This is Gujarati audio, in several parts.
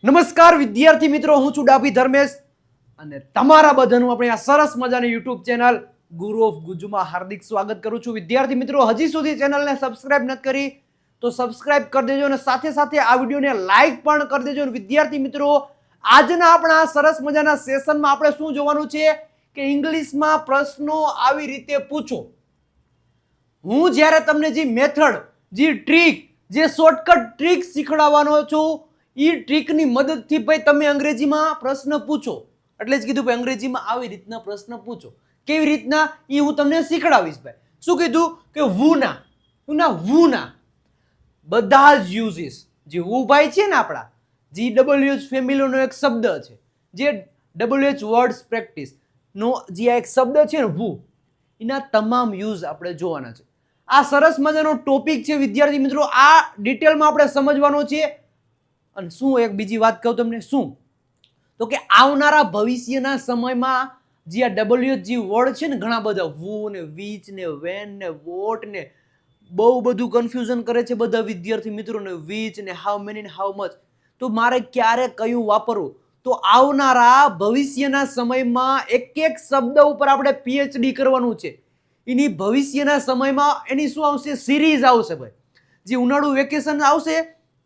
નમસ્કાર વિદ્યાર્થી મિત્રો, હું છું ડાભી ધર્મેશ અને તમારા બધાનું આપણે આ સરસ મજાની યુટ્યુબ ચેનલ ગુરુ ઓફ ગુજુમાં હાર્દિક સ્વાગત કરું છું. વિદ્યાર્થી મિત્રો, હજી સુધી ચેનલને સબસ્ક્રાઇબ નથી કરી તો સબસ્ક્રાઇબ કરી દેજો અને સાથે સાથે આ વિડીયોને લાઈક પણ કરી દેજો. વિદ્યાર્થી મિત્રો, આજના આપણા સરસ મજાના સેશનમાં આપણે શું જોવાનું છે કે ઇંગ્લિશમાં પ્રશ્નો આવી રીતે પૂછો. હું જ્યારે તમને જે મેથડ, જે ટ્રીક, જે શોર્ટકટ ટ્રીક શીખવાડવાનો છું, એ ટ્રીકની મદદથી ભાઈ તમે અંગ્રેજીમાં પ્રશ્ન પૂછો. એટલે જ કીધું ભાઈ અંગ્રેજીમાં આવી રીતના પ્રશ્ન પૂછો. કેવી રીતના એ હું તમને શીખડાવીશ ભાઈ. શું કીધું કે વુના બધા જ યુઝીસ, જે વુ ભાઈ છે ને આપણા GWH ફેમિલીનો એક શબ્દ છે, જે WH વર્ડ્સ પ્રેક્ટિસ નો જે એક શબ્દ છે ને વુ, એના તમામ યુઝ આપણે જોવાના છે. આ સરસ મજાનો ટોપિક છે વિદ્યાર્થી મિત્રો, આ ડિટેલમાં આપણે સમજવાનો છે. અને શું એક બીજી વાત કહું તમને, શું તો કે આવનારા ભવિષ્યના સમયમાં જે આ WH વર્ડ છે ને, ઘણા બધા વુ ને વિચ ને વેન ને વોટ ને બહુ બધું કન્ફ્યુઝન કરે છે બધા વિદ્યાર્થી મિત્રોને, વિચ ને હાઉ મેની ને હાઉ મચ. તો મારે ક્યારે કયું વાપરવું? તો આવનારા ભવિષ્યના સમયમાં એક એક શબ્દ ઉપર આપણે PhD કરવાનું છે. એની ભવિષ્યના સમયમાં એની શું આવશે? સિરીઝ આવશે ભાઈ. જે ઉનાળુ વેકેશન આવશે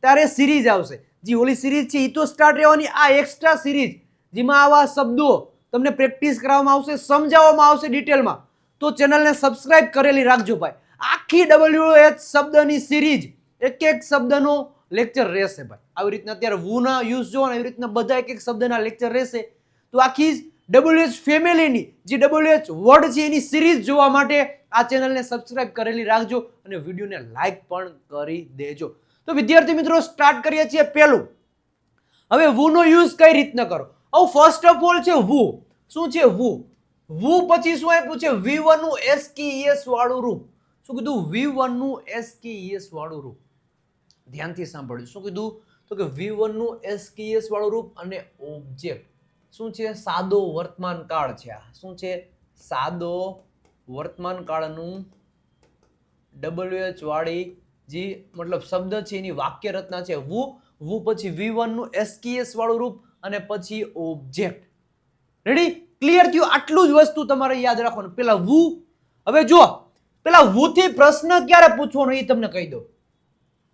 ત્યારે સિરીઝ આવશે. જે ઓલી સિરીઝ છે એ તો સ્ટાર્ટ રહેવાની, આ એક્સ્ટ્રા સિરીઝ જેમાં આવા શબ્દો તમને પ્રેક્ટિસ કરાવવામાં આવશે, સમજાવવામાં આવશે ડિટેલમાં. તો ચેનલને સબસ્ક્રાઇબ કરેલી રાખજો ભાઈ. આખી WH શબ્દની સિરીઝ, એક એક શબ્દનો લેક્ચર રહેશે ભાઈ. આવી રીતના અત્યારે વુના યુઝ જો ને, એવી રીતના બધા એક એક શબ્દના લેક્ચર રહેશે. તો આખી WH ફેમિલીની જે WH વર્ડ છે એની સિરીઝ જોવા માટે આ ચેનલને સબસ્ક્રાઇબ કરેલી રાખજો અને વિડીયોને લાઈક પણ કરી દેજો. તો વિદ્યાર્થી મિત્રો, સ્ટાર્ટ કરીએ છીએ પહેલું. હવે વુ નો યુઝ કઈ રીતના કરો? હવે ફર્સ્ટ ઓફ ઓલ છે વુ. શું છે વુ? વુ પછી શું આપ્યું છે? V1 નું SKES વાળું રૂપ. શું કીધું? V1 નું SKES વાળું રૂપ. ધ્યાનથી સાંભળજો. શું કીધું? તો કે V1 નું SKES વાળું રૂપ અને ઓબ્જેક્ટ. શું છે? સાદો વર્તમાન કાળ છે. આ શું છે? સાદો વર્તમાન કાળનું WH વાળી જે મતલબ શબ્દ છે એની વાક્ય રચના છે વુ પછી V1 નું SKES વાળું રૂપ અને પછી ઓબ્જેક્ટ. રેડી? ક્લિયર થયું? આટલું જ વસ્તુ તમારે યાદ રાખવાનું. પેલા વુ. હવે જો પેલા વુ થી પ્રશ્ન ક્યારે પૂછવાનો એ તમને કહી દઉં.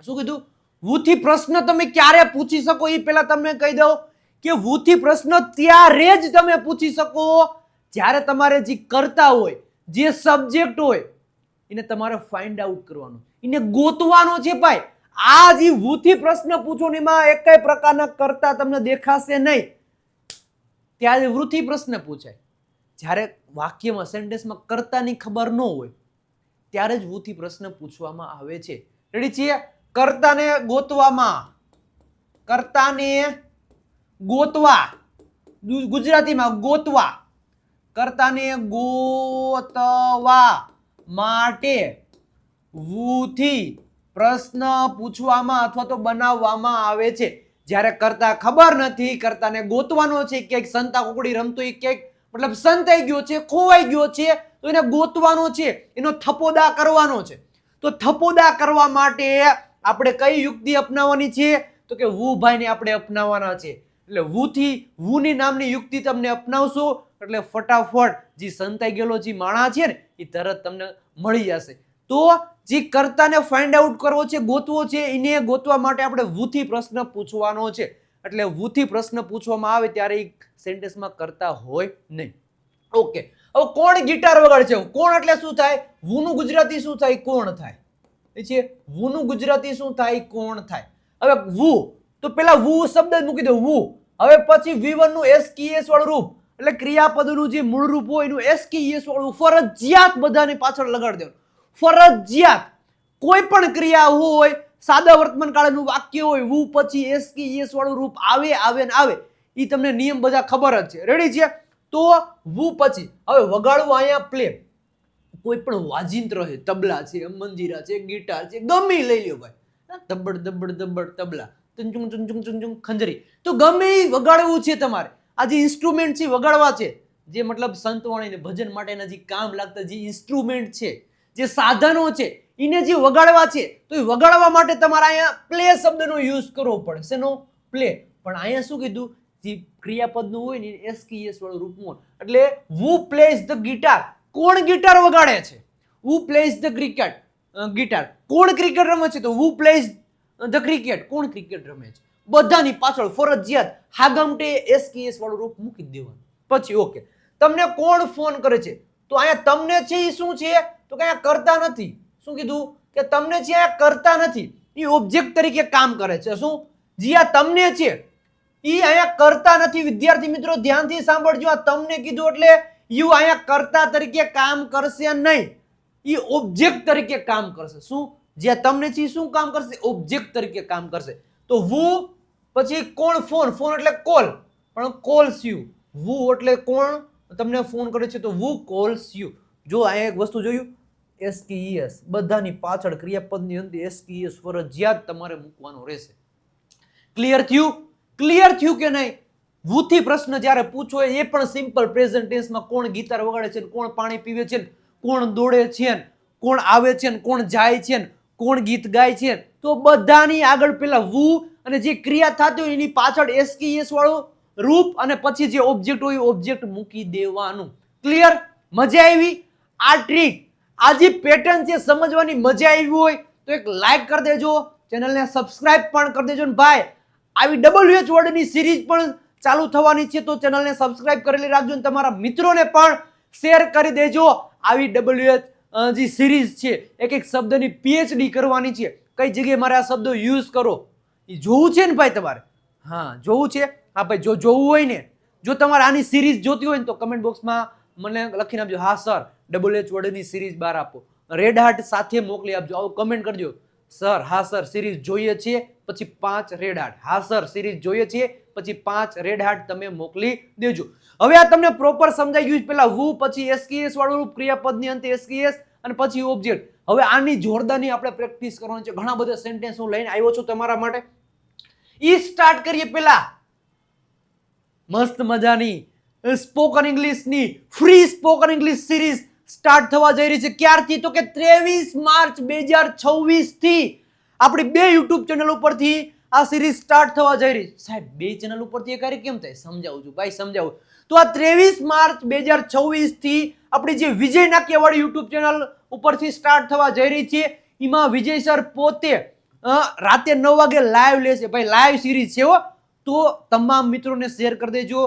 શું કીધું? વુ થી પ્રશ્ન તમે ક્યારે પૂછી શકો એ પેલા તમને કહી દઉં કે વુ થી પ્રશ્ન ત્યારે જ તમે પૂછી શકો જ્યારે તમારે જે કરતા હોય, જે સબ્જેક્ટ હોય, એને તમારે ફાઇન્ડ આઉટ કરવાનું, એને ગોતવાનો છે ભાઈ. આ જે વુ થી પ્રશ્ન પૂછો ને એમાં એક કઈ પ્રકારના કરતા તમને દેખાશે નહીં, ત્યારે વુ થી પ્રશ્ન પૂછાય. જ્યારે વાક્યમાં, સેન્ટેન્સમાં કરતાની ખબર ન હોય ત્યારે જ વુ થી પ્રશ્ન પૂછવામાં આવે છે. રેડી છીએ? કર્તાને ગોતવામાં, કર્તાને ગોતવા, ગુજરાતીમાં ગોતવા, કર્તાને ગોતવા માટે વુ થી પ્રશ્ન પૂછવામાં અથવા તો બનાવવામાં આવે છે. જ્યારે કરતા ખબર નથી, કરતાને ગોતવાનો છે, ક્યાંક સંતા કુકડી રમતો એ ક્યાંક મતલબ સંતાઈ ગયો છે, ખોવાઈ ગયો છે, તો એને ગોતવાનો છે, એનો થપોદા કરવાનો છે. તો થપોદા કરવા માટે આપણે કઈ યુક્તિ અપનાવવાની છે? તો કે વુ ભાઈને આપણે અપનાવવાના છે. એટલે વુની નામની યુક્તિ તમને અપનાવશો એટલે ફટાફટ જે સંતાઈ ગયેલો જે માણસ છે ને એ તરત તમને મળી જશે. તો જે કર્તાને ફાઇન્ડ આઉટ કરવો છે, ગોતવો છે, એને ગોતવા માટે આપણે વુ થી પ્રશ્ન પૂછવાનો છે. એટલે વુ થી પ્રશ્ન પૂછવામાં આવે ત્યારે એ સેન્ટેન્સમાં કરતા હોય નહીં. ઓકે. હવે કોણ ગિટાર વગાડે છે? કોણ એટલે શું થાય? વુ નું ગુજરાતી શું થાય? કોણ થાય છે. વુ નું ગુજરાતી શું થાય? કોણ થાય. હવે વુ, તો પેલા વુ શબ્દ મૂકી દો વુ. હવે પછી V1 નું SKES વાળું રૂપ, એટલે ક્રિયાપદનું જે મૂળ રૂપ હોય એનું SKES વાળું ફરજિયાત બધાની પાછળ લગાડી દેવાનું. ફરજિયાત. કોઈ પણ ક્રિયા હોય, સાદા વર્તમાન કાળનું વાક્ય હોય, વુ પછી SKES વાળું રૂપ આવે ને આવે. એ તમને નિયમ બધા ખબર જ છે. રેડી છે? તો વુ પછી હવે વગાડવું, અહીંયા પ્લે. કોઈ પણ વાજિંત્ર છે, તબલા છે, મંજીરા છે, ગિટાર છે, ગમે લઈ લ્યો ભાઈ. દબડ દબડ દબડ તબલા, ચુંચુંગ ચુંચુંગ ચુંચુંગ ખંજરી, તો ગમે એ વગાડવું છે તમારે. આ જે ઇન્સ્ટ્રુમેન્ટ છે વગાડવા છે, જે મતલબ સંતવાણી ને ભજન માટેના જે કામ લાગતા જે ઇન્સ્ટ્રુમેન્ટ છે, જે સાધનો છે, એને જે વગાડવા છે, તો એ વગાડવા માટે તમારે અહીંયા પ્લે શબ્દનો યુઝ કરવો પડે. શેનો? પ્લે. પણ અહીંયા શું કીધું, જે ક્રિયાપદનું હોય ને એસકેએસ વાળું રૂપમાં, એટલે who plays the guitar, કોણ ગિટાર વગાડે છે, who plays the cricket, guitar, કોણ ક્રિકેટ રમે છે, તો who plays the cricket, કોણ ક્રિકેટ રમે છે. બધાની પાછળ ફરજિયાત હાગમટે એસકેએસ વાળું રૂપ મૂકી દેવાનું. પછી ઓકે, તમને કોણ ફોન કરે છે, તો અહીંયા તમને છે એ શું છે, તો કે અહીંયા કરતા નથી. શું કીધું કે તમને છે અહીંયા કરતા નથી, એ ઓબ્જેક્ટ તરીકે કામ કરે છે. શું, જી આ તમને છે એ અહીંયા કરતા નથી. વિદ્યાર્થી મિત્રો ધ્યાનથી સાંભળજો, આ તમને કીધું એટલે યુ અહીંયા કરતા તરીકે કામ કરશે નહીં, એ ઓબ્જેક્ટ તરીકે કામ કરશે. શું, જે તમને છે શું કામ કરશે, ઓબ્જેક્ટ તરીકે કામ કરશે. તો વુ પછી કોણ ફોન, ફોન એટલે કોલ, પણ કોલ્સ યુ. વુ એટલે કોણ તમને ફોન કરે છે, તો વુ કોલ્સ યુ. જો અહીંયા એક વસ્તુ જોયું, એસકેએસ, બધાની પાછળ ક્રિયાપદની અંદર એસકેએસ ફરજિયાત તમારે મૂકવાનો રહેશે. ક્લિયર થયું? ક્લિયર થયું કે નહીં? વુ થી પ્રશ્ન જ્યારે પૂછો એ પણ સિમ્પલ પ્રેઝન્ટ ટેન્સમાં કોણ ગિટાર વગાડે છે, કોણ પાણી પીવે છે, કોણ દોડે છે, કોણ આવે છે, કોણ જાય છે, કોણ ગીત ગાય છે, તો બધાની આગળ પેલા વુ અને જે ક્રિયા થતી હોય એની પાછળ એસકેએસ વાળું રૂપ અને પછી જે ઓબ્જેક્ટ હોય ઓબ્જેક્ટ મૂકી દેવાનું. ક્લિયર? મજા આવી? આ ટ્રીક, આ જે પેટર્ન છે સમજવાની મજા આવી હોય તો એક લાઈક કરી દેજો, ચેનલને સબસ્ક્રાઇબ પણ કરી દેજો. ને ભાઈ આવી WH વર્ડની સિરીઝ પણ ચાલુ થવાની છે, તો ચેનલને સબસ્ક્રાઇબ કરેલી રાખજો અને તમારા મિત્રોને પણ શેર કરી દેજો. આવી WH જે સિરીઝ છે, એક એક શબ્દની PhD કરવાની છે, કઈ જગ્યાએ મારે આ શબ્દો યુઝ કરો એ જોવું છે ને ભાઈ તમારે. હા જોવું છે. હા ભાઈ, જો જોવું હોય ને, જો તમારે આની સિરીઝ જોતી હોય ને તો કમેન્ટ બોક્સમાં મને લખીને આપજો, હા સર WH વર્ડની સિરીઝ બહાર આપો. રેડ હાર્ટ સાથે મોકલી આપજો, આવું કમેન્ટ કરજો, સર હા સર સિરીઝ જોઈએ છે, પછી 5 રેડ હાર્ટ. હા સર સિરીઝ જોઈએ છે, પછી 5 રેડ હાર્ટ તમે મોકલી દેજો. હવે આ તમને પ્રોપર સમજાઈ ગયું. પેલા વુ, પછી એસકેએસ વાળું રૂપ, ક્રિયાપદની અંતે એસકેએસ અને પછી ઓબ્જેક્ટ. હવે આની જોરદારની આપણે પ્રેક્ટિસ કરવાની છે. ઘણા બધા સેન્ટેન્સ હું લઈને આવ્યો છું તમારા માટે. ઈ સ્ટાર્ટ કરીએ. પેલા મસ્ત મજાની સ્પોકન ઇંગ્લિશની free spoken English series start થવા જઈ રહી છે. ક્યારથી? તો કે 23 માર્ચ 2026 થી આપણી 2 યુટ્યુબ ચેનલ ઉપરથી આ સિરીઝ સ્ટાર્ટ થવા જઈ રહી છે. સાહેબ 2 ચેનલ ઉપરથી એ કાર્ય કેમ થાય? સમજાવું છું ભાઈ, સમજાવું. તો આ 23 માર્ચ 2026 થી આપણી જે વિજય નાક્યાવાળી યુટ્યુબ ચેનલ ઉપરથી સ્ટાર્ટ થવા જઈ રહી છે. એમાં વિજય સર પોતે રાતે 9 વાગે લાઈવ લેશે. ભાઈ લાઈવ સિરીઝ છે હો, તો તમામ મિત્રોને શેર કરી દેજો.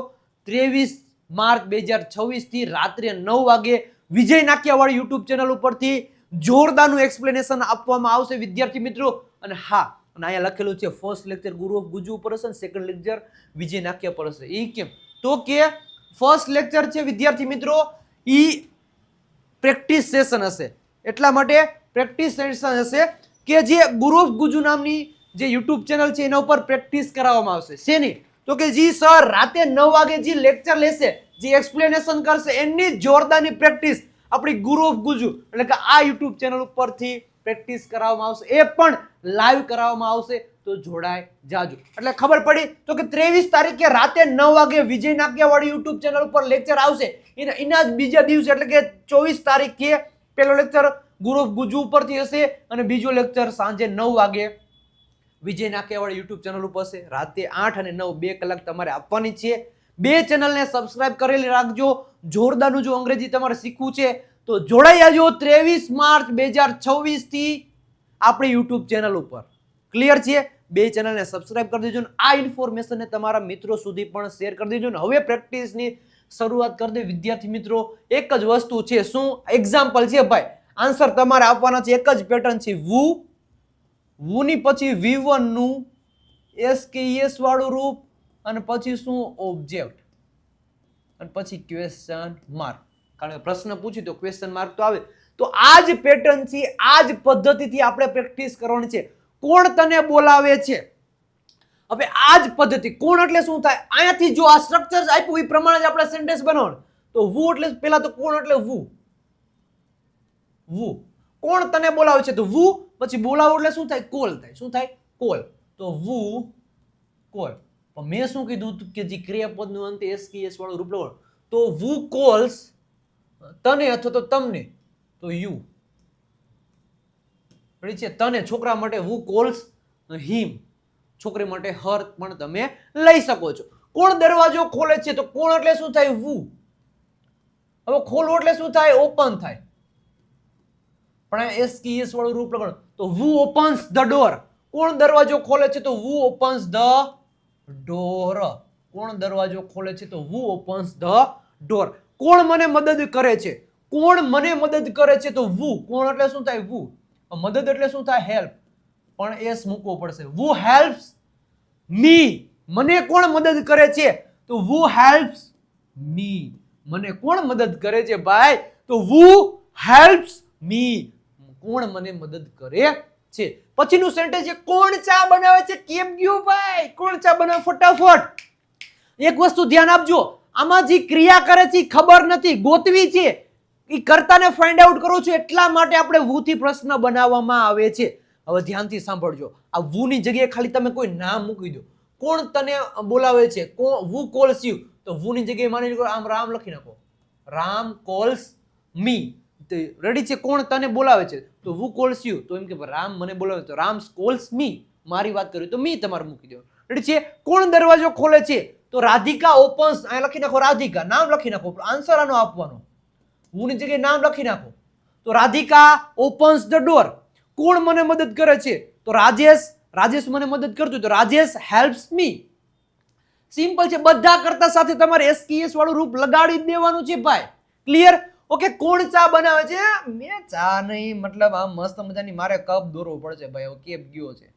23 માર્ચ 2026 થી રાત્રે 9 વાગે વિજય નાક્યાવાળી યુટ્યુબ ચેનલ ઉપરથી જોરદારનું એક્સપ્લેનેશન આપવામાં આવશે વિદ્યાર્થી મિત્રો. અને હા, અને અહીંયા લખેલું છે ફર્સ્ટ લેક્ચર ગુરુ ઓફ ગુજુ ઉપર હશે, સેકન્ડ લેક્ચર વિજય નાક્યા પર હશે. એ કેમ? તો કે ફર્સ્ટ લેક્ચર છે વિદ્યાર્થી મિત્રો, ઈ પ્રેક્ટિસ સેશન હશે. એટલા માટે પ્રેક્ટિસ સેશન હશે કે જે ગુરુ ઓફ ગુજુ નામની જે યુટ્યુબ ચેનલ છે એના ઉપર પ્રેક્ટિસ કરાવવામાં આવશે. શેની? તો કે જી સર રાતે 9 વાગે જે લેક્ચર લેશે, જે એક્સપ્લેનેશન કરશે, એની જોરદારની પ્રેક્ટિસ આપણી ગુરુ ઓફ ગુજુ એટલે કે આ યુટ્યુબ ચેનલ ઉપરથી પ્રેક્ટિસ કરાવવામાં આવશે. એ પણ લાઈવ કરાવવામાં આવશે, તો જોડાય જાજો. એટલે ખબર પડી તો કે 23 તારીખે રાતે 9 વાગે વિજય નાક્યાવાળી યુટ્યુબ ચેનલ ઉપર લેક્ચર આવશે. એના જ બીજા દિવસે એટલે કે 24 તારીખે પેલો લેક્ચર ગુરુ ઓફ ગુજુ ઉપરથી હશે અને બીજો લેક્ચર સાંજે 9 વાગે વિજય નાક્યાવાળી યુટ્યુબ ચેનલ ઉપર હશે. રાતે 8 અને 9 2 કલાક તમારે આપવાની છે. 2 ચેનલને સબસ્ક્રાઇબ કરેલી રાખજો. જોરદારનું જો અંગ્રેજી તમારે શીખવું છે તો જોડાઈ જાજો 23 માર્ચ 2026 થી આપણી યુટ્યુબ ચેનલ ઉપર. ક્લિયર છે? 2 ચેનલને સબસ્ક્રાઇબ કરી દેજો. આ ઇન્ફોર્મેશનને તમારા મિત્રો સુધી પણ શેર કરી દેજો. હવે પ્રેક્ટિસની શરૂઆત કરી દે વિદ્યાર્થી મિત્રો. એક જ વસ્તુ છે, શું? એક્ઝામ્પલ છે ભાઈ. આન્સર તમારે આપવાના છે. એક જ પેટર્ન છે. વુ, વુની પછી V1 નું એસકેએસ વાળું રૂપ અને પછી શું? ઓબ્જેક્ટ અને પછી ક્વેશ્ચન માર્ક. કારણ કે પ્રશ્ન પૂછી તો ક્વેશ્ચન માર્ક તો આવે. તો આ જ પેટર્ન છે, આ જ પદ્ધતિથી આપણે પ્રેક્ટિસ કરવાની છે. કોણ તને બોલાવે છે? હવે આ જ પદ્ધતિ. કોણ એટલે શું થાય? અહીંયાથી જો આ સ્ટ્રક્ચર આપ્યું એ પ્રમાણે જ આપણે સેન્ટેન્સ બનાવવાનું. તો વુ એટલે પહેલા તો કોણ એટલે વુ. વુ કોણ તને બોલાવે છે? તો વુ પછી બોલાવો એટલે શું થાય? કોલ થાય. શું થાય? કોલ. તો વુ કોલ. પણ મેં શું કીધું કે જે ક્રિયાપદનું અંતે એસકેએસ વાળું રૂપ લેવાનું. તો વુ કોલ્સ તને અથવા તો તમને, તો યુ. છે તને છોકરા માટે વુ કોલ્સ હિમ. છોકરી માટે હર પણ તમે લઈ શકો છો. કોણ દરવાજો ખોલે છે? તો કોણ એટલે શું થાય? વુ. હવે ખોલવું એટલે શું થાય? ઓપન થાય. પણ એસ કી એસ વાળું રૂપ લગાડો તો વુ ઓપન્સ ધ ડોર. કોણ દરવાજો ખોલે છે? તો વુ ઓપન્સ ધ ડોર. કોણ દરવાજો ખોલે છે? તો વુ ઓપન્સ ધ ડોર. કોણ મને મદદ કરે છે? કોણ મને મદદ કરે છે? તો વુ. કોણ એટલે શું થાય? વુ. મદદ એટલે શું થાય? હેલ્પ. પણ એસ મૂકવો પડશે. વુ હેલ્પ્સ મી. મને કોણ મદદ કરે છે? તો વુ હેલ્પ્સ મી. મને કોણ મદદ કરે છે ભાઈ? તો વુ હેલ્પ્સ મી. કોણ મને મદદ કરે છે? પછીનું સેન્ટેન્સ છે કોણ ચા બનાવે છે? કેમ ગયું ભાઈ? કોણ ચા બનાવે? ફટાફટ. એક વસ્તુ ધ્યાન આપજો, આમાં જે ક્રિયા કરે છે ખબર નથી, ગોતવી છે. એ કર્તાને ફાઇન્ડ આઉટ કરું છું, એટલા માટે આપણે વુ થી પ્રશ્ન બનાવવામાં આવે છે. હવે ધ્યાનથી સાંભળજો. આ વુ ની જગ્યાએ ખાલી તમે કોઈ નામ મૂકી દો. કોણ તને બોલાવે છે? વુ કોલ્સ યુ. તો વુ ની જગ્યાએ માની લો આમ રામ લખી નાખો. રામ કોલ્સ મી. રેડી છે? કોણ તને બોલાવે છે? તો વુ કોલ્સ યુ. તો એમ કે રામ મને બોલાવે તો રામ કોલ્સ મી. મારી વાત કરી તો મી તમારે મૂકી દો. રેડી છે? કોણ દરવાજો ખોલે છે? તો રાધિકા ઓપન્સ. અહીં લખી નાખો રાધિકા. નામ લખી નાખો. આન્સર આનો આપવાનો. વુ ની જગ્યાએ નામ લખી નાખો. તો રાધિકા ઓપન્સ ધ ડોર. કોણ મને મદદ કરે છે? તો રાજેશ. રાજેશ મને મદદ કરતો તો રાજેશ હેલ્પ્સ મી. સિમ્પલ છે. બધા કરતા સાથે તમારે એસકેએસ વાળું રૂપ લગાડી જ દેવાનું છે ભાઈ. ક્લિયર? ઓકે. કોણ ચા બનાવે છે? મેં ચા નહીં, મતલબ આમ મસ્ત મજાની મારે કપ દોરવો પડશે ભાઈ. હવે કેપ ગયો છે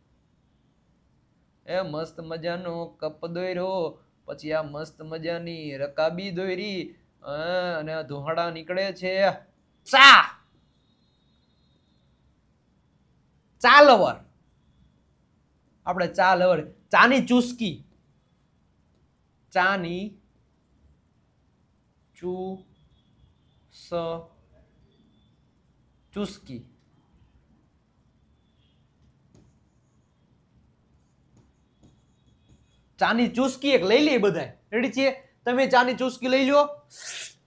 એ મસ્ત મજાનો કપ દોર્યો, પછી આ મસ્ત મજાની રકાબી દોરી અને ધોહાડા નીકળે છે. ચા. ચા લવર. આપણે ચા લવર. ચાની ચુસ્કી. ચાની ચુસ્કી. ચાની ચુસ્કી એક લઈ લઈએ બધા. રેડી છે? તમે ચાની ચુસ્કી લઈ લો,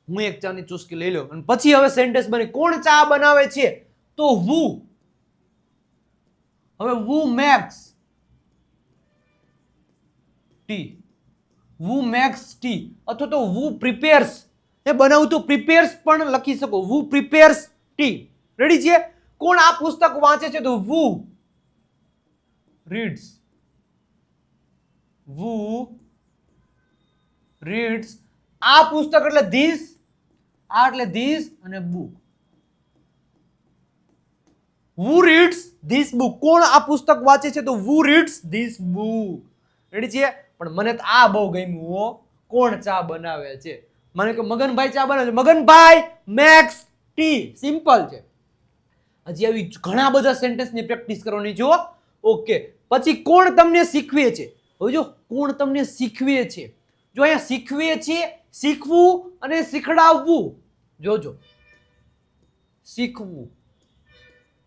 હું એક ચાની ચુસ્કી લઈ લો, અને પછી હવે સેન્ટેન્સ બની કોણ ચા બનાવે છે? તો વુ. હવે વુ મેક્સ ટી. વુ મેક્સ ટી અથવા તો વુ પ્રિપેર્સ. એ બનાવું તો પ્રિપેર્સ પણ લખી શકો. વુ પ્રિપેર્સ ટી. રેડી છે? કોણ આ પુસ્તક વાંચે છે? તો વુ રીડ્સ. વુ રીડ્સ આ પુસ્તક એટલે ધીસ. આ એટલે ધીસ અને book. Who reads this book. કોણ આ પુસ્તક વાંચે છે? તો who reads this book. Ready છે? પણ મને તો આ બહુ ગમ્યું હો. કોણ ચા બનાવે છે? મને કે મગનભાઈ ચા બનાવે છે. Maganbhai makes tea. સિમ્પલ છે. હજી આવી ઘણા બધા સેન્ટેન્સની પ્રેક્ટિસ કરવાની જો. ઓકે. પછી કોણ તમને શીખવે છે? હવે જો કોણ તમને શીખવે છે. જો અહીંયા શીખવે છે, શીખવું અને શીખડાવવું. જોજો, શીખવું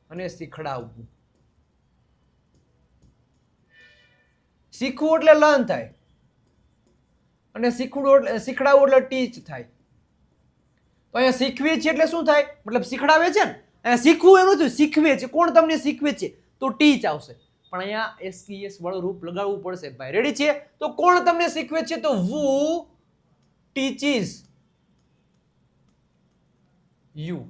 અને શીખડાવવું. શીખવું એટલે લર્ન થાય અને શીખડાવવું એટલે ટીચ થાય. તો અહીંયા શીખવે છે એટલે શું થાય? મતલબ શીખડાવે છે ને. અહીંયા શીખવું એનું થયું, શીખવે છે. કોણ તમને શીખવે છે? તો ટીચ આવશે. પણ અહીંયા એસકેએસ વાળું રૂપ લગાડવું પડશે ભાઈ. રેડી છે? તો કોણ તમને શીખવે છે? તો વુ ટીચીસ યુ.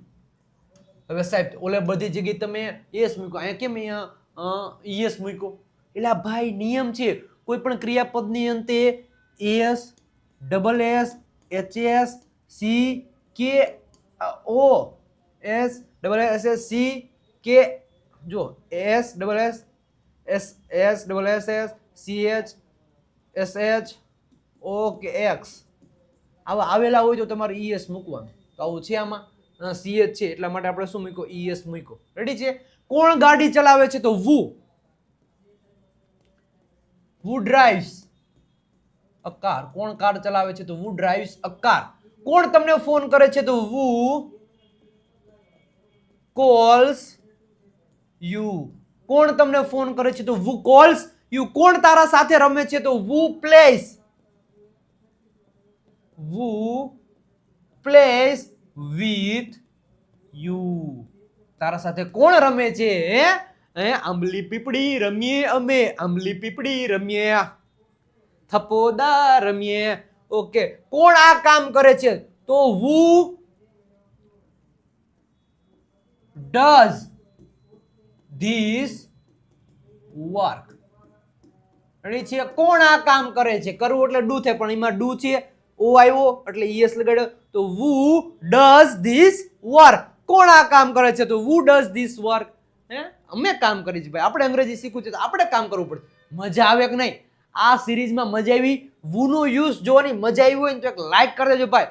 હવે સાહેબ ઓલે બધી જગ્યાએ તમે એસ મૂકો, અહીંયા કેમ અહીંયા ઈએસ મૂકો? એટલે ભાઈ નિયમ છે, કોઈ પણ ક્રિયાપદની અંતે S, double S, HS, C K O, S double S C K, જો S double S S double S C H S H O K X આવા આવેલા હોય તો તમારે ઈએસ મૂકવાનું. તો આવું છે આમાં સીએચ છે એટલા માટે આપણે શું મૂક્યો? ઈએસ મૂક્યો. રેડી છે? કોણ ગાડી ચલાવે છે? તો વુ. વુ ડ્રાઇવ્સ અ કાર. કોણ કાર ચલાવે છે? તો વુ ડ્રાઇવ્સ અ કાર. કોણ તમને ફોન કરે છે? તો વુ કોલ્સ યુ. કોણ તમને ફોન કરે છે? તો વુ કોલ્સ યુ. કોણ તારા સાથે રમે છે? તો who plays. Who plays with you. તારા સાથે કોણ રમે છે? આંબલી પીપળી રમીએ અમે, આંબલી પીપળી રમીએ, થપોદા રમીએ. ઓકે, કોણ આ કામ કરે છે? તો who does this work? છે કોણ આ કામ કરે છે? કરવું એટલે ડુ થાય, પણ એમાં ડુ છે, ઓ આવ્યો એટલે યસ લગાડ્યો. તો who does this work? કોણ આ કામ કરે છે? તો who does this work? અમે કામ કરી છે ભાઈ. આપણે અંગ્રેજી શીખવું છે તો આપણે કામ કરવું પડે. મજા આવે કે નહીં? આ સિરીઝમાં મજા આવી? who નો યુઝ જોવાની મજા આવી હોય ને તો એક લાઈક કરી દેજો ભાઈ.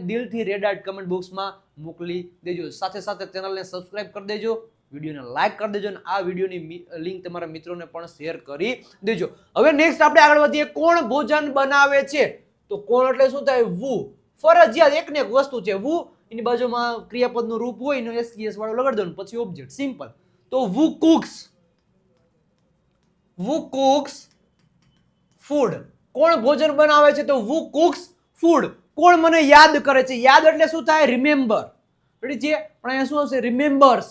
દિલથી રેડ આર્ટ કમેન્ટ બોક્સમાં મોકલી દેજો. સાથે સાથે ચેનલને સબસ્ક્રાઇબ કરી દેજો, વિડીયોને લાઈક કરી દેજો અને આ વિડીયોની લિંક તમારા મિત્રોને પણ શેર કરી દેજો. હવે નેક્સ્ટ આપણે આગળ વધીએ. કોણ ભોજન બનાવે છે? તો કોણ એટલે શું થાય? who. ફરજિયાત એક ને એક વસ્તુ છે. who એની બાજુમાં ક્રિયાપદનું રૂપ હોય એનો એસ વાળો લગાડી દો પછી ઓબ્જેક્ટ, સિમ્પલ. તો who cooks? who cooks food? કોણ ભોજન બનાવે છે? તો who cooks food. કોણ મને યાદ કરે છે? યાદ એટલે શું થાય? રિમેમ્બર. રેડી છે? પણ અહીંયા શું આવશે? રિમેમ્બર્સ.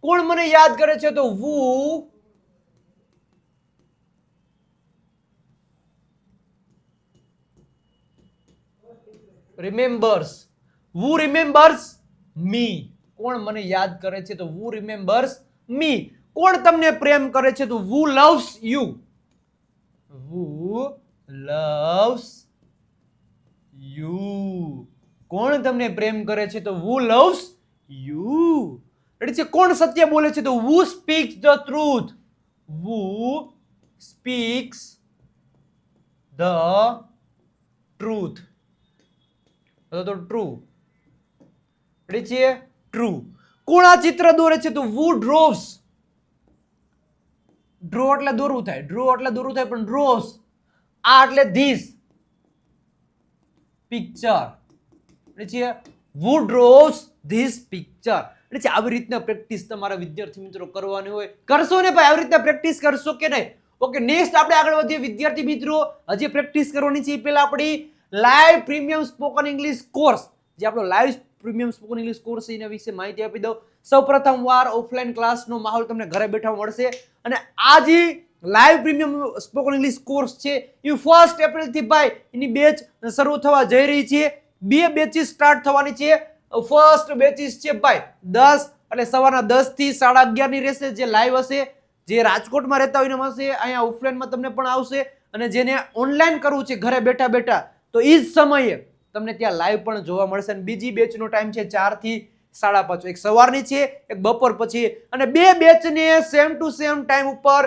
કોણ મને યાદ કરે છે? તો who remembers. who remembers me? કોણ મને યાદ કરે છે? તો who remembers me. કોણ તમને પ્રેમ કરે છે? તો who loves you? who loves you. કોણ તમને પ્રેમ કરે છે? તો who loves you. રેડી છે? કોણ સત્ય બોલે છે? તો who speaks the truth? who speaks the truth. તો ટ્રુ. રેડી છે? ટ્રુ. કોણ આ ચિત્ર દોરે છે? તો who draws. ડ્રો એટલે દોરવું થાય, ડ્રો એટલે દોરવું થાય, પણ ડ્રોસ. આ એટલે ધીસ પિક્ચર. રેડી છે? who draws this picture. Ready છે? આવી રીતના પ્રેક્ટિસ તમારા વિદ્યાર્થી મિત્રો કરવાની હોય. કરશો ને ભાઈ? આવી રીતના પ્રેક્ટિસ કરશો કે નહીં? ઓકે, નેક્સ્ટ આપણે આગળ વધીએ. વિદ્યાર્થી મિત્રો હજી પ્રેક્ટિસ કરવાની છે એ પહેલા આપણી live premium spoken English course, જે આપણો live premium spoken English course છે એના વિશે માહિતી આપી દઉં. સૌપ્રથમ વાર ઓફલાઈન ક્લાસનો માહોલ તમને ઘરે બેઠા મળશે અને આ જે live premium spoken English course છે એ 1 એપ્રિલ થી ભાઈ એની બેચ શરૂ થવા જઈ રહી છે. 2 બેચીસ સ્ટાર્ટ થવાની છે. ફર્સ્ટ બેચીસ છે ભાઈ 10 એટલે સવારના 10 થી 11:30 ની રહેશે, જે લાઈવ હશે. જે રાજકોટમાં રહેતા હોય એને મળશે, અહીંયા ઓફલાઈનમાં તમને પણ આવશે. અને જેને ઓનલાઈન કરવું છે ઘરે બેઠા બેઠા તો એ જ સમયે તમને ત્યાં લાઈવ પણ જોવા મળશે. અને બીજી બેચનો ટાઈમ છે 4 થી 5:30. એક સવારની છે, એક બપોર પછી, અને 2 બેચને સેમ ટુ સેમ ટાઈમ ઉપર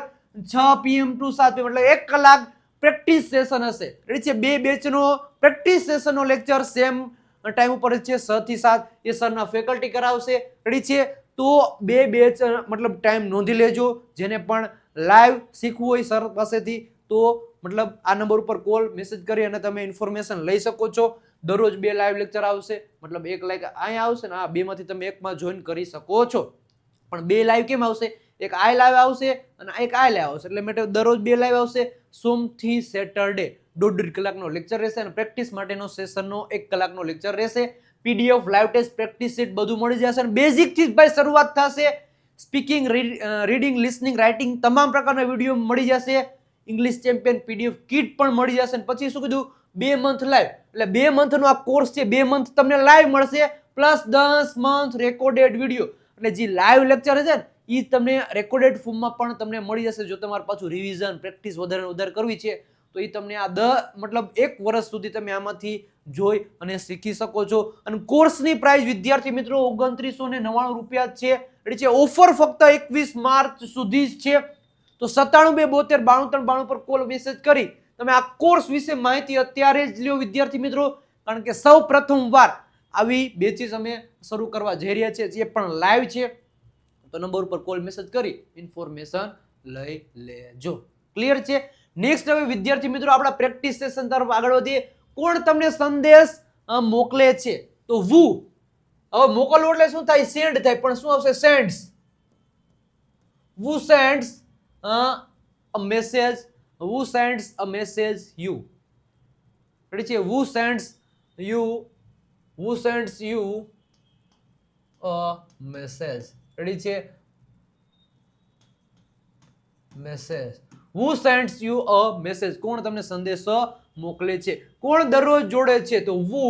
6 PM ટુ 7 PM એટલે 1 કલાક પ્રેક્ટિસ સેશન હશે. રેડી છે? 2 બેચનો પ્રેક્ટિસ સેશનનો લેક્ચર સેમ ટાઈમ ઉપર છે 6 થી 7. એ સરના ફેકલ્ટી કરાવશે. રેડી છે? તો 2 બેચ મતલબ ટાઈમ નોંધી લેજો. જેને પણ લાઈવ શીખવું હોય સર પાસેથી તો મતલબ આ નંબર ઉપર કોલ મેસેજ કરી અને તમે ઇન્ફોર્મેશન લઈ શકો છો. દરરોજ 2 લાઈવ લેક્ચર આવશે, મતલબ 1 લાઈવ અહીંયા આવશે ને આ 2 માંથી તમે એકમાં જોઈન કરી શકો છો. પણ 2 લાઈવ કેમ આવશે? એક આ લાઈવ આવશે અને એક આ લાઈવ આવશે. એટલે મેં દરરોજ 2 લાઈવ આવશે. સોમથી સેટરડે 1.5 કલાકનો લેક્ચર રહેશે અને પ્રેક્ટિસ માટેનો સેશનનો 1 કલાકનો લેક્ચર રહેશે. PDF, live test, practice sheet બધું મળી જશે. અને બેઝિક થી ભાઈ શરૂઆત થશે. સ્પીકિંગ, રીડિંગ, લિસનિંગ, રાઇટિંગ તમામ પ્રકારના વિડીયો મળી જશે. ઇંગ્લિશ ચેમ્પિયન PDF કીટ પણ મળી જશે. પછી શું કીધું? 2 મંથ લાઈવ. એટલે 2 મંથનો આ કોર્સ છે. 2 મંથ તમને લાઈવ મળશે પ્લસ 10 મંથ રેકોર્ડેડ વિડીયો. એટલે જે લાઈવ લેક્ચર છે ને એ તમને રેકોર્ડેડ ફોર્મમાં પણ તમને મળી જશે. જો તમારે પાછું રિવિઝન પ્રેક્ટિસ વધારે કરવી છે તો એ તમને આ મતલબ 1 વર્ષ સુધી તમે આમાંથી જોઈ અને શીખી શકો છો. અને કોર્સની પ્રાઇસ વિદ્યાર્થી મિત્રો 2999 રૂપિયા છે. એટલે છે ઓફર ફક્ત 21 માર્ચ સુધી જ છે. તો 97 272 93 92 પર કોલ મેસેજ કરી તમે આ કોર્સ વિશે માહિતી અત્યારે જ લ્યો વિદ્યાર્થી મિત્રો. કારણ કે સૌ પ્રથમ વાર આવી બેચીસ અમે શરૂ કરવા જઈ રહ્યા છીએ, જે પણ લાઈવ છે. તો નંબર ઉપર કોલ મેસેજ કરી ઇન્ફોર્મેશન લઈ લેજો. ક્લિયર છે? નેક્સ્ટ હવે વિદ્યાર્થી મિત્રો આપણા પ્રેક્ટિસ સેશન તરફ આગળ વધીએ. કોણ તમને સંદેશ મોકલે છે? તો who. હવે મોકલવું એટલે શું થાય? સેન્ડ થાય, પણ શું આવશે? Sends. who sends a message. Who sends a message you. Ready છે? who sends you a message. Ready છે? Message. Who sends you a message? કોણ તમને સંદેશો મોકલે છે? કોણ દરરોજ જોડે છે? તો વુ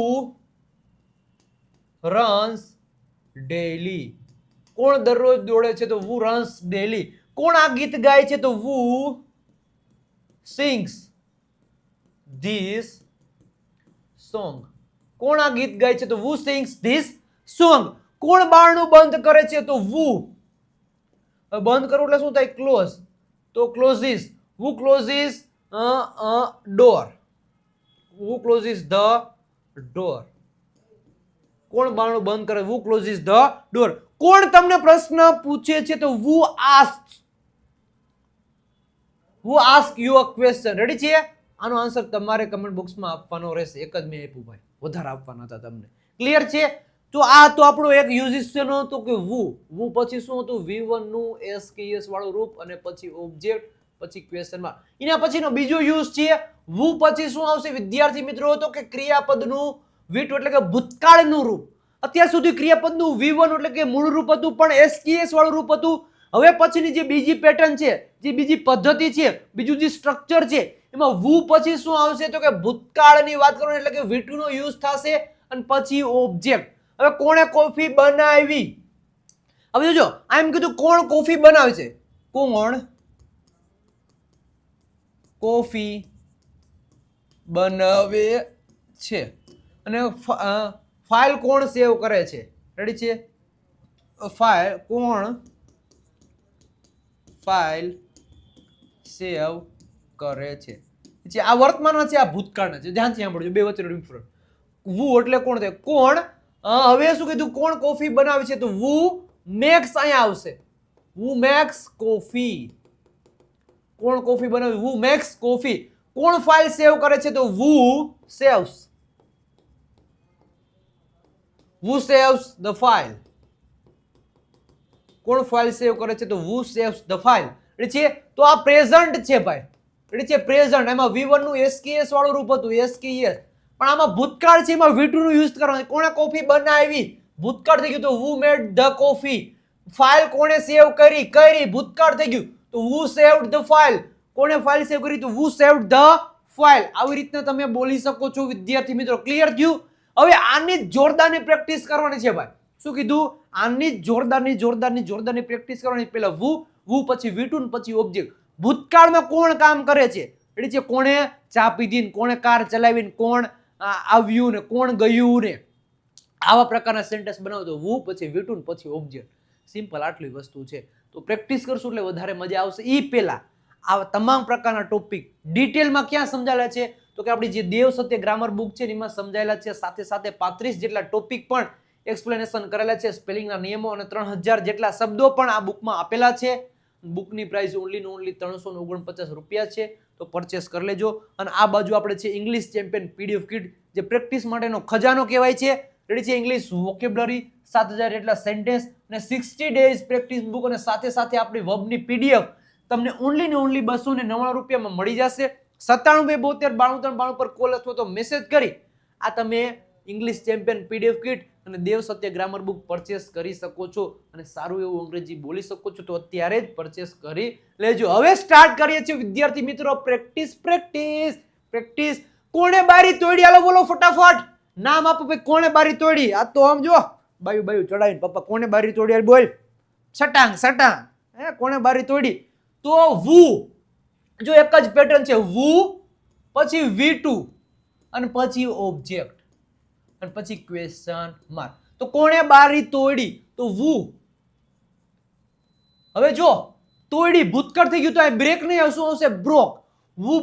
રન્સ ડેલી. કોણ દરરોજ દોડે છે? તો વુ રન્સ ડેલી. કોણ આ ગીત ગાય છે? તો વુ સિંગ્સ ધીસ સોંગ. કોણ આ ગીત ગાય છે? તો વુ સિંગ્સ ધીસ સોંગ. કોણ બારણું બંધ કરે છે? તો વુ. બંધ કરવું એટલે શું થાય? ક્લોઝ. તો clauses. who closes door? who closes the door? કોણ બારણું બંધ કરે? who closes the door? કોણ તમને પ્રશ્ન પૂછે છે? તો who asks. who asks you a question? Ready છે? આનો આન્સર તમારે કમેન્ટ બોક્સમાં આપવાનો રહેશે. એક જ મેં આપ્યું ભાઈ, વધારે આપવાના હતા તમને. ક્લિયર છે? તો આ તો આપણો એક યુઝિસ છે નો તો કે વુ. વુ પછી શું હતું? V1 નું SKS વાળું રૂપ અને પછી ઓબ્જેક્ટ પછી ક્વેશ્ચન માર્ક. એના પછીનો બીજો યુઝ છે વુ પછી શું આવશે વિદ્યાર્થી મિત્રો? તો કે ક્રિયાપદનું V2 એટલે કે ભૂતકાળનું રૂપ. અત્યાર સુધી ક્રિયાપદનું V1 એટલે કે મૂળ રૂપ હતું પણ SKS વાળું રૂપ હતું. હવે પછીની જે બીજી પેટર્ન છે, જે બીજી પદ્ધતિ છે, બીજું જે સ્ટ્રક્ચર છે, એમાં વુ પછી શું આવશે? તો કે ભૂતકાળની વાત કરવાની એટલે કે V2 નો યુઝ થશે અને પછી ઓબ્જેક્ટ. હવે કોણે કોફી બનાવી? હવે જોજો, આ એમ કીધું કોણ કોફી બનાવે છે? કોણ કોફી બનાવે છે? અને ફાઇલ કોણ સેવ કરે છે? રેડી છે? ફાઇલ કોણ ફાઇલ સેવ કરે છે? આ વર્તમાન છે, આ ભૂતકાળના છે. ધ્યાનથી સાંભળજો, બે વચ્ચેનો ડિફરન્સ. વુ એટલે કોણ થાય? કોણ. હવે શું કીધું? કોણ કોફી બનાવે છે? તો વુ મેક્સ અહીંયા આવશે. Who makes coffee. કોણ કોફી બનાવે? Who makes coffee. કોણ ફાઇલ સેવ કરે છે? તો who saves. who saves the file? કોણ ફાઇલ સેવ કરે છે? તો who saves the file. Ready છે? તો આ પ્રેઝન્ટ છે ભાઈ. રેડી છે? પ્રેઝન્ટ. એમાં V1 નું SKS વાળું રૂપ હતું, SKS. પણ આમાં ભૂતકાળ છે, એમાં V2 નું યુઝ કરવાનું. કોણે કોફી બનાવી? ભૂતકાળ થઈ ગયું તો who made the coffee. File કોણે સેવ કરી? ભૂતકાળ થઈ ગયું તો who saved the file. કોણે ફાઇલ સેવ કરી? તો who saved the file. આવી રીતના તમે બોલી શકો છો વિદ્યાર્થી મિત્રો. ક્લિયર થયું? હવે આની જોરદારની પ્રેક્ટિસ કરવાની છે ભાઈ. શું કીધું? આની જોરદારની પ્રેક્ટિસ કરવાની. પહેલા વુ પછી V2 પછી ઓબ્જેક્ટ. ભૂતકાળમાં કોણ કામ કરે છે? રેડી છે? કોણે ચા પીધી, કોણે કાર ચલાવી, કોણ આવ્યું ને કોણ ગયું ને આવા પ્રકારના સેન્ટેન્સ બનાવો તો વુ પછી V2 પછી ઓબ્જેક્ટ. સિમ્પલ આટલી વસ્તુ છે. તો પ્રેક્ટિસ કરશું એટલે વધારે મજા આવશે. ઈ પહેલા આ તમામ પ્રકારના ટોપિક ડિટેલમાં ક્યાં સમજાયેલા છે? તો કે આપણી જે દેવ સત્ય ગ્રામર બુક છે એમાં સમજાયેલા છે. સાથે સાથે 35 જેટલા ટોપિક પણ એક્સપ્લેનેશન કરેલા છે. સ્પેલિંગના નિયમો અને 3000 જેટલા શબ્દો પણ આ બુકમાં આપેલા છે. બુકની પ્રાઇસ ઓનલી 349 રૂપિયા છે. તો પરચેસ કરી લેજો. અને આ બાજુ આપણે છે ઇંગ્લિશ ચેમ્પિયન PDF કિટ, જે પ્રેક્ટિસ માટેનો ખજાનો કહેવાય છે. રેડી છે? ઇંગ્લિશ વોકેબ્યુલરી 7000 જેટલા સેન્ટેન્સ અને 60 ડેઝ પ્રેક્ટિસ બુક અને સાથે સાથે આપણી વર્બની PDF તમને ઓનલી 299 રૂપિયામાં મળી જશે. 97 72 92 93 પર કોલ અથવા તો મેસેજ કરી આ તમે ઇંગ્લિશ ચેમ્પિયન PDF કિટ અને દેવ સત્ય ગ્રામર બુક પરચેસ કરી શકો છો અને સારું એવું અંગ્રેજી બોલી શકો છો. તો અત્યારે જ પરચેસ કરી લેજો. હવે સ્ટાર્ટ કરીએ છીએ વિદ્યાર્થી મિત્રો પ્રેક્ટિસ. કોણે બારી તોડી? હાલો બોલો ફટાફટ. નામ આપો ભાઈ. કોણે બારી તોડી? આ તો આમ જો બાયું ચડાવીને પપ્પા કોણે બારી તોડી? બોલ. સટાંગ. કોણે બારી તોડી? તો વુ. જો એક જ પેટર્ન છે. વુ પછી V2 અને પછી ઓબ્જેક્ટ અને પછી ક્વેશ્ચન માર્ક. તો કોણે બારી તોડી? તો વુ. હવે જો તોડી ભૂતકાળ થઈ ગયું તો આ બ્રેક નહીં, શું આવશે? Broke. who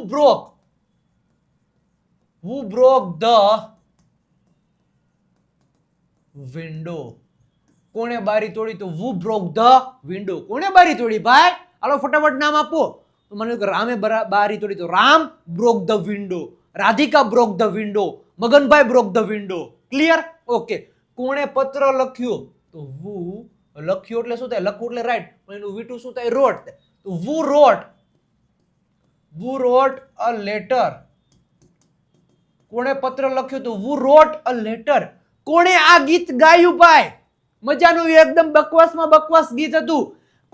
broke the window. કોણે બારી તોડી? તો who broke the window. કોણે બારી તોડી ભાઈ? હાલો ફટાફટ નામ આપો. તો મને રામે બારી તોડી તો Ram broke the window. Radhika broke the window. Maganbhai broke the window. Clear? Okay. કોણે પત્ર લખ્યો? તો who લખ્યો એટલે શું થાય? લખવું એટલે રાઈટ. પણ એનું V2 શું થાય? wrote. તો who wrote a letter. કોણે પત્ર લખ્યો? તો who wrote a letter. કોણે આ ગીત ગાયું ભાઈ? મજાનું એકદમ બકવાસ ગીત હતું.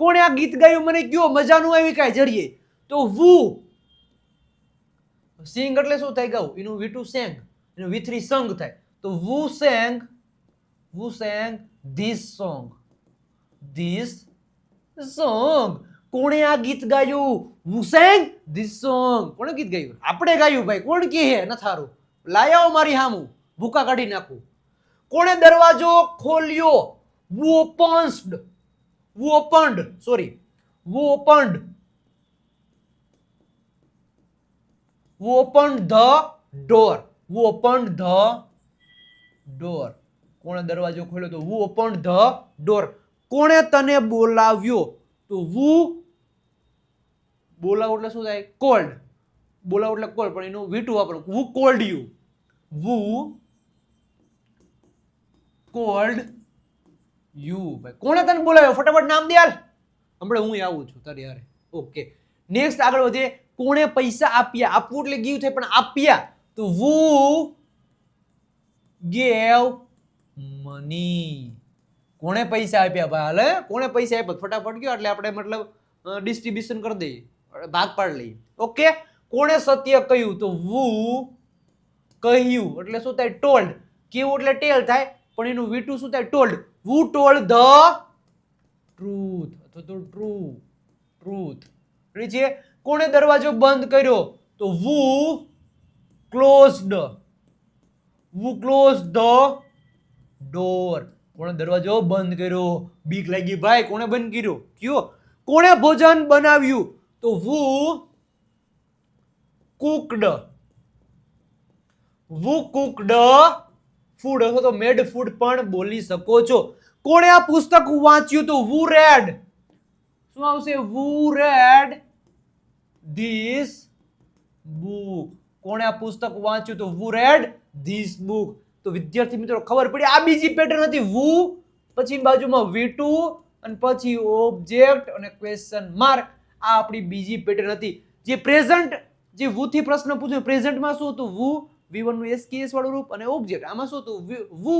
કોણે આ ગીત ગાયું મને કયો, મજાનું આવી કાંઈ જરીએ. તો વુ. સિંગ એટલે શું થાય? ગાવું. એનું V2 sang, એનું V3 sung થાય. તો who sang this song. કોણે આ ગીત ગાયું? who sang this song. કોણે ગીત ગાયું? આપણે ગાયું ભાઈ. કોણ કહે નથી હારું? લાયાઓ મારી હામું, ભૂકા કાઢી નાખું. કોણે દરવાજો ખોલ્યો? who opened the door. કોણે દરવાજો ખોલ્યો? તો who opened the door. કોણે તને બોલાવ્યો? તો who. બોલાવો એટલે શું થાય? કોલ્ડ. બોલાવો એટલે કોલ્ડ, પણ એનું V2 વાપરો. who called you? who called you. ભાઈ કોણે તને બોલાવ્યો? ફટાફટ નામ દે હાલ. હમણાં હું આવું છું તારી હારે. ઓકે, નેક્સ્ટ આગળ વધીએ. કોણે પૈસા આપ્યા? આપવું એટલે ગીવ થાય, પણ આપ્યા તો who gave money. કોણે પૈસા આપ્યા ભાઈ? હાલે કોણે પૈસા આપ્યા? ફટાફટ ગયો એટલે આપણે મતલબ ડિસ્ટ્રીબ્યુશન કરી દઈએ, ભાગ પાડી લઈએ. ઓકે, કોણે સત્ય કહ્યું? તો who કહ્યું એટલે શું થાય? ટોલ્ડ. કેવું એટલે ટેલ થાય, પણ એનું V2 શું થાય? Told. who told the truth અથવા તો truth. રેડી છે? કોણે દરવાજો બંધ કર્યો? તો who closed the door. કોણે દરવાજો બંધ કર્યો? બીક લાગી ભાઈ, કોણે બંધ કર્યો? કયો? કોણે ભોજન બનાવ્યું? તો who cooked food અથવા તો made food પણ બોલી શકો છો. કોણે આ પુસ્તક વાંચ્યું? તો who read. શું આવશે? who read this book. કોણે આ પુસ્તક વાંચ્યું? તો who read this book. તો વિદ્યાર્થી મિત્રો ખબર પડી, આ બીજી પેટર્ન હતી. who, પછી બાજુમાં V2 અને પછી ઓબ્જેક્ટ અને ક્વેશ્ચન માર્ક. આ આપણી બીજી પેટર્ન હતી. જે પ્રેઝન્ટ, જે who થી પ્રશ્ન પૂછ્યો, પ્રેઝન્ટમાં શું હતું? who, V1 નું SKS વાળું રૂપ, અને ઓબ્જેક્ટ આમાં શું હતું? who,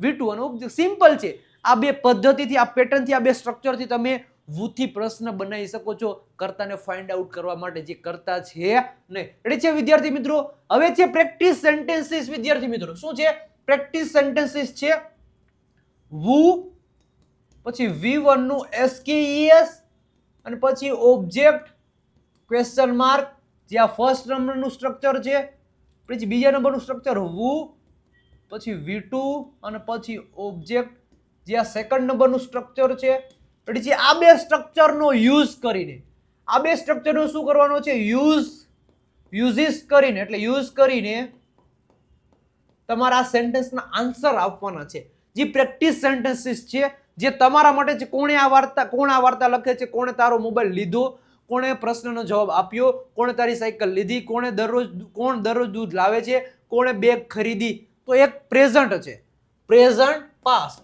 V2 અને ઓબ્જેક્ટ. સિમ્પલ છે. આ બે પદ્ધતિથી, આ પેટર્નથી, આ બે સ્ટ્રક્ચરથી તમે who થી પ્રશ્ન બનાવી શકો છો કર્તાને ફાઇન્ડ આઉટ કરવા માટે, જે કરતા છે નહીં. રેડી છે વિદ્યાર્થી મિત્રો? હવે છે પ્રેક્ટિસ સેન્ટેન્સીસ. વિદ્યાર્થી મિત્રો શું છે? પ્રેક્ટિસ સેન્ટેન્સીસ છે. who, પછી V1 નું SKES અને પછી ઓબ્જેક્ટ ક્વેશ્ચન માર્ક, જે આ ફર્સ્ટ નંબરનું સ્ટ્રક્ચર છે. પછી બીજા નંબરનું સ્ટ્રક્ચર who, પછી V2 અને પછી ઓબ્જેક્ટ, જે આ સેકન્ડ નંબરનું સ્ટ્રક્ચર છે. છે આ બે સ્ટ્રક્ચરનો યુઝ કરીને, આ બે સ્ટ્રક્ચરનો શું કરવાનો છે? યુઝિસ કરીને, એટલે યુઝ કરીને તમારા સેન્ટેન્સના આન્સર આપવાના છે. જે પ્રેક્ટિસ સેન્ટેન્સીસ છે, જે તમારા માટે છે. કોણ આ વાર્તા લખે છે? કોણે તારો મોબાઈલ લીધો? કોણે પ્રશ્નનો જવાબ આપ્યો? કોણે તારી સાયકલ લીધી? કોણ દરરોજ દૂધ લાવે છે? કોણે બેગ ખરીદી? તો એક પ્રેઝન્ટ છે. Present past.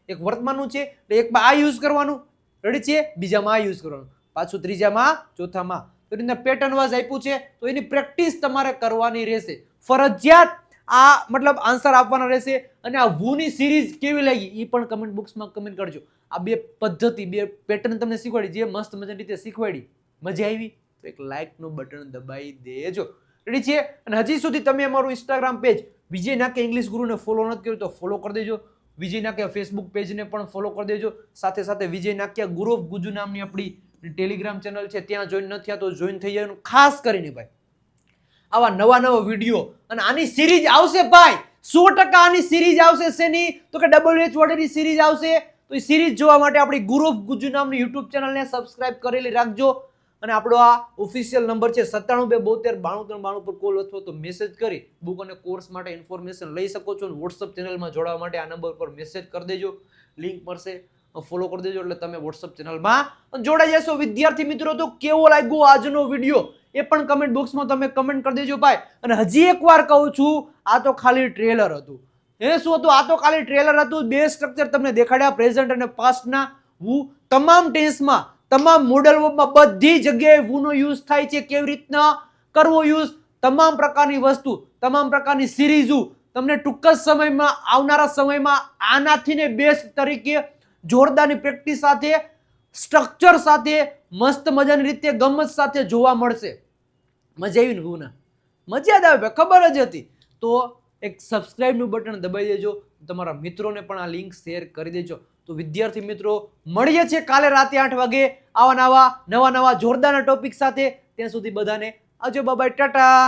એક વર્તમાનનું છે, એટલે એકમાં આ યુઝ કરવાનું. રેડી છે? બીજામાં આ યુઝ કરવાનું, પાછું ત્રીજામાં, ચોથામાં. તો એની પેટર્ન વાઇઝ આપ્યું છે, તો એની પ્રેક્ટિસ તમારે કરવાની રહેશે. ફરજિયાત આ મતલબ આન્સર આપવાના રહેશે. અને આ who ની સિરીઝ કેવી લાગી એ પણ કમેન્ટ બોક્સમાં કમેન્ટ કરજો. આ બે પદ્ધતિ, બે પેટર્ન તમને શીખવાડી, જે મસ્ત મજાની રીતે શીખવાડી, મજા આવી તો એક લાઈક નું બટન દબાવી દેજો. રેડી છે? અને હજી સુધી તમે અમારું ઇન્સ્ટાગ્રામ પેજ વિજય નાકે ઇંગ્લિશ ગુરુને ફોલો નથી કર્યું તો ફોલો કરી દેજો. વિજય નાકે ફેસબુક પેજને પણ ફોલો કરી દેજો. સાથે સાથે વિજય નાકિયા ગુરુ ઓફ ગુજુ નામની આપણી ટેલિગ્રામ ચેનલ છે, ત્યાં જોઈન નથી થયા તો જોઈન થઈ જાય. ખાસ કરીને ભાઈ આવા નવા વિડીયો અને આની સિરીઝ આવશે ભાઈ, 100% આની સિરીઝ આવશે. શેની? તો કે WH વડેની સિરીઝ આવશે. તો એ સિરીઝ જોવા માટે આપણી ગુરુ ઓફ ગુજુ નામની યુટ્યુબ ચેનલને સબસ્ક્રાઇબ કરેલી રાખજો. અને આપણો આ ઓફિશિયલ નંબર છે 9722929392 પર કોલ અથવા તો મેસેજ કરી બુક અને કોર્સ માટે ઇન્ફોર્મેશન લઈ શકો છો. અને વોટ્સઅપ ચેનલમાં જોડાવા માટે આ નંબર પર મેસેજ કરી દેજો, લિંક મળશે, ફોલો કરી દેજો, એટલે તમે વોટ્સઅપ ચેનલમાં જોડાઈ જશો. વિદ્યાર્થી મિત્રો તો કેવો લાગ્યો આજનો વિડીયો એ પણ કમેન્ટ બોક્સમાં તમે કમેન્ટ કરી દેજો ભાઈ. અને હજી એકવાર કહું છું, આ તો ખાલી ટ્રેલર હતું. શું હતું? આ તો ખાલી ટ્રેલર હતું. બે સ્ટ્રક્ચર તમને દેખાડ્યા, પ્રેઝન્ટ અને પાસ્ટના. હું તમામ ટેન્સમાં, તમામ મોડલ વર્બમાં બધી જગ્યાએ who નો યુઝ થાય છે. કેવી રીતના કરવો યુઝ, તમામ પ્રકારની વસ્તુ, તમામ પ્રકારની સિરીઝો તમને ટૂંક જ સમયમાં, આવનારા સમયમાં આનાથી ને બેસ્ટ તરીકે જોરદારની પ્રેક્ટિસ સાથે, સ્ટ્રક્ચર સાથે, મસ્ત મજાની રીતે ગમત સાથે જોવા મળશે. મજા આવી ને ગુના? મજા જ આવે, ખબર જ હતી. તો એક સબસ્ક્રાઇબનું બટન દબાઈ દેજો, તમારા મિત્રોને પણ આ લિંક શેર કરી દેજો. તો વિદ્યાર્થી મિત્રો, મળીએ છીએ કાલે રાતે 8 વાગે નવા નવા જોરદારના ટોપિક સાથે. ત્યાં સુધી બધાને આવજો, બાય બાય, ટાટા.